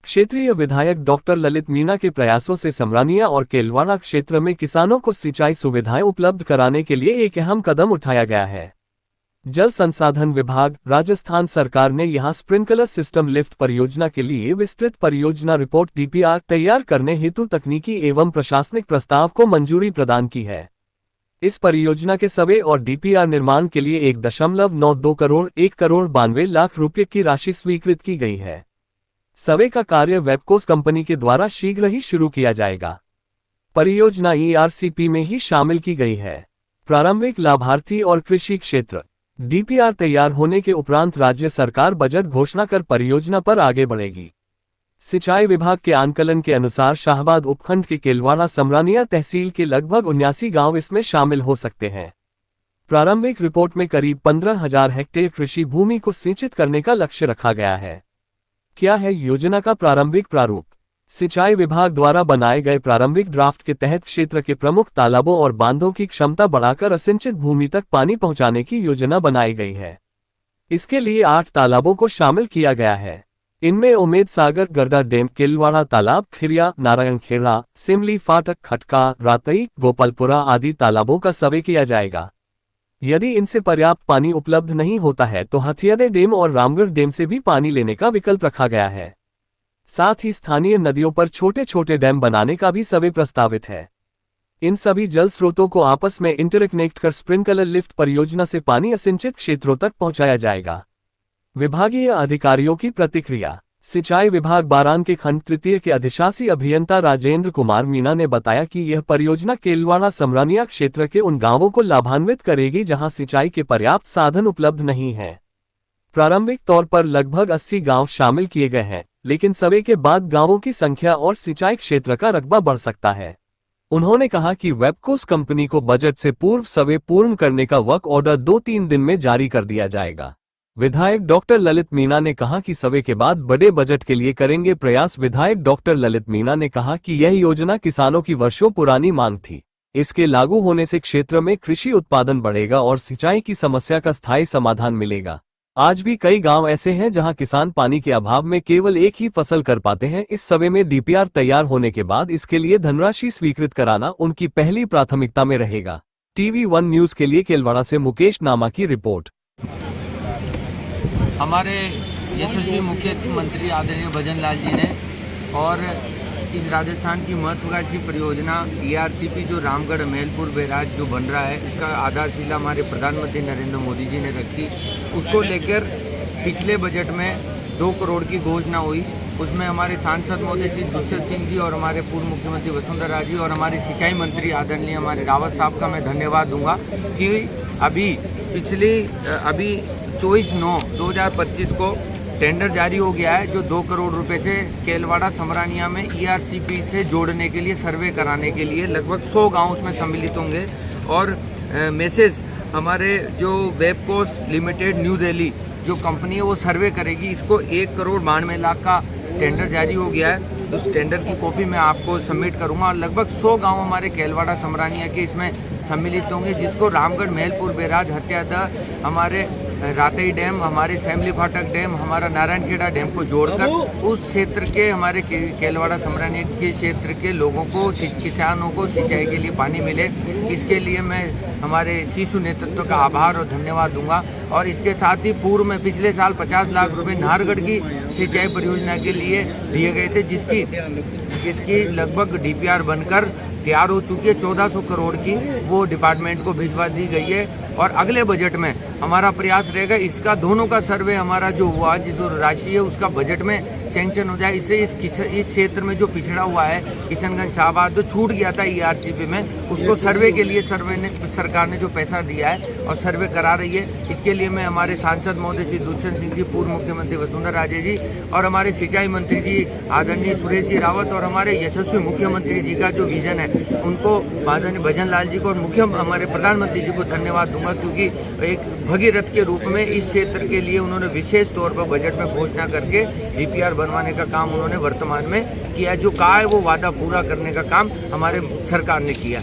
क्षेत्रीय विधायक डॉक्टर ललित मीणा के प्रयासों से समरानिया और केलवाड़ा क्षेत्र में किसानों को सिंचाई सुविधाएं उपलब्ध कराने के लिए एक अहम कदम उठाया गया है। जल संसाधन विभाग, राजस्थान सरकार ने यहां स्प्रिंकलर सिस्टम लिफ्ट परियोजना के लिए विस्तृत परियोजना रिपोर्ट डीपीआर तैयार करने हेतु तकनीकी एवं प्रशासनिक प्रस्ताव को मंजूरी प्रदान की है। इस परियोजना के सर्वे और डीपीआर निर्माण के लिए 1.92 करोड़ 1,92,00,000 रुपये की राशि स्वीकृत की गई है। सर्वे का कार्य वेबकोस कंपनी के द्वारा शीघ्र ही शुरू किया जाएगा। परियोजना ईआरसीपी में ही शामिल की गई है। प्रारंभिक लाभार्थी और कृषि क्षेत्र। डीपीआर तैयार होने के उपरांत राज्य सरकार बजट घोषणा कर परियोजना पर आगे बढ़ेगी। सिंचाई विभाग के आंकलन के अनुसार शाहबाद उपखंड के केलवाड़ा समरानिया तहसील के लगभग 79 गांव इसमें शामिल हो सकते हैं। प्रारंभिक रिपोर्ट में करीब 15,000 हेक्टेयर कृषि भूमि को सिंचित करने का लक्ष्य रखा गया है। क्या है योजना का प्रारंभिक प्रारूप? सिंचाई विभाग द्वारा बनाए गए प्रारंभिक ड्राफ्ट के तहत क्षेत्र के प्रमुख तालाबों और बांधों की क्षमता बढ़ाकर असिंचित भूमि तक पानी पहुंचाने की योजना बनाई गई है। इसके लिए 8 तालाबों को शामिल किया गया है। इनमें उमेद सागर, गरडा डैम, केलवाड़ा तालाब, खिरिया, नारायणखेड़ा, सिमली फाटक, खटका, रातई, गोपालपुरा आदि तालाबों का सर्वे किया जाएगा। यदि इनसे पर्याप्त पानी उपलब्ध नहीं होता है तो हथियारे डैम और रामगढ़ डैम से भी पानी लेने का विकल्प रखा गया है। साथ ही स्थानीय नदियों पर छोटे छोटे डैम बनाने का भी सर्वे प्रस्तावित है। इन सभी जल स्रोतों को आपस में इंटरकनेक्ट कर स्प्रिंकलर लिफ्ट परियोजना से पानी असिंचित क्षेत्रों तक पहुंचाया जाएगा। विभागीय अधिकारियों की प्रतिक्रिया। सिंचाई विभाग बारान के खंड तृतीय के अधिशासी अभियंता राजेंद्र कुमार मीणा ने बताया कि यह परियोजना केलवाड़ा समरानिया क्षेत्र के उन गांवों को लाभान्वित करेगी जहां सिंचाई के पर्याप्त साधन उपलब्ध नहीं हैं। प्रारंभिक तौर पर लगभग 80 गांव शामिल किए गए हैं, लेकिन सर्वे के बाद गांवों की संख्या और सिंचाई क्षेत्र का रकबा बढ़ सकता है। उन्होंने कहा कि वेबकोस कंपनी को बजट से पूर्व सर्वे पूर्ण करने का वर्क ऑर्डर 2-3 दिन में जारी कर दिया जाएगा। विधायक डॉक्टर ललित मीणा ने कहा कि सर्वे के बाद बड़े बजट के लिए करेंगे प्रयास। विधायक डॉक्टर ललित मीणा ने कहा कि यह योजना किसानों की वर्षों पुरानी मांग थी। इसके लागू होने से क्षेत्र में कृषि उत्पादन बढ़ेगा और सिंचाई की समस्या का स्थायी समाधान मिलेगा। आज भी कई गांव ऐसे हैं जहां किसान पानी के अभाव में केवल एक ही फसल कर पाते हैं। इस सर्वे में डीपीआर तैयार होने के बाद इसके लिए धनराशि स्वीकृत कराना उनकी पहली प्राथमिकता में रहेगा। TV1 न्यूज के लिए केलवाड़ा से मुकेश नामा की रिपोर्ट। हमारे यशस्वी मुख्यमंत्री आदरणीय भजन लाल जी ने और इस राजस्थान की महत्वाकांक्षी परियोजना ईआरसीपी जो रामगढ़ मेलपुर बैराज जो बन रहा है, उसका आधारशिला हमारे प्रधानमंत्री नरेंद्र मोदी जी ने रखी। उसको लेकर पिछले बजट में 2 करोड़ की घोषणा हुई। उसमें हमारे सांसद महोदय श्री दुष्यंत सिंह जी और हमारे पूर्व मुख्यमंत्री वसुंधरा जी और हमारे सिंचाई मंत्री आदरणीय हमारे रावत साहब का मैं धन्यवाद दूंगा कि अभी 24/9/2025 को टेंडर जारी हो गया है, जो 2 करोड़ रुपए से केलवाड़ा समरानिया में ईआरसीपी से जोड़ने के लिए, सर्वे कराने के लिए लगभग 100 गांव उसमें सम्मिलित होंगे। और मैसेज हमारे जो वेबकोस लिमिटेड न्यू दिल्ली जो कंपनी है वो सर्वे करेगी। इसको 1,92,00,000 का टेंडर जारी हो गया है। उस टेंडर की कॉपी मैं आपको सबमिट करूंगा और लगभग 100 गांव हमारे केलवाड़ा समरानिया के इसमें सम्मिलित होंगे, जिसको रामगढ़ मेलपुर बैराज, हत्यादा, हमारे रातई डैम, हमारे सैमली फाटक डैम, हमारा नारायणखेड़ा डैम को जोड़कर उस क्षेत्र के हमारे केलवाड़ा समरानिया के क्षेत्र के लोगों को, किसानों को सिंचाई के लिए पानी मिले। इसके लिए मैं हमारे शिशु नेतृत्व का आभार और धन्यवाद दूंगा। और इसके साथ ही पूर्व में पिछले साल 50 लाख रुपए नाहरगढ़ की सिंचाई परियोजना के लिए दिए गए थे, जिसकी लगभग डीपीआर बनकर तैयार हो चुकी है। 1400 करोड़ की वो डिपार्टमेंट को भिजवा दी गई है। और अगले बजट में हमारा प्रयास रहेगा इसका दोनों का सर्वे हमारा जो हुआ, जिस राशि है उसका बजट में सैंक्शन हो जाए। इससे इस क्षेत्र में जो पिछड़ा हुआ है किशनगंज शाहबाद जो छूट गया था ईआरसीपी में, उसको सर्वे के लिए सरकार ने जो पैसा दिया है और सर्वे करा रही है। इसके लिए मैं हमारे सांसद महोदय श्री दुष्यंत सिंह जी, पूर्व मुख्यमंत्री वसुंधरा राजे जी और हमारे सिंचाई मंत्री जी आदरणीय सुरेश जी रावत और हमारे यशस्वी मुख्यमंत्री जी का जो विजन है उनको आदरणीय भजन लाल जी को और हमारे प्रधानमंत्री जी को धन्यवाद दूंगा, क्योंकि एक भगीरथ के रूप में इस क्षेत्र के लिए उन्होंने विशेष तौर पर बजट में घोषणा करके डीपीआर बनवाने का काम उन्होंने वर्तमान में किया। जो कहा है वो वादा पूरा करने का काम हमारे सरकार ने किया।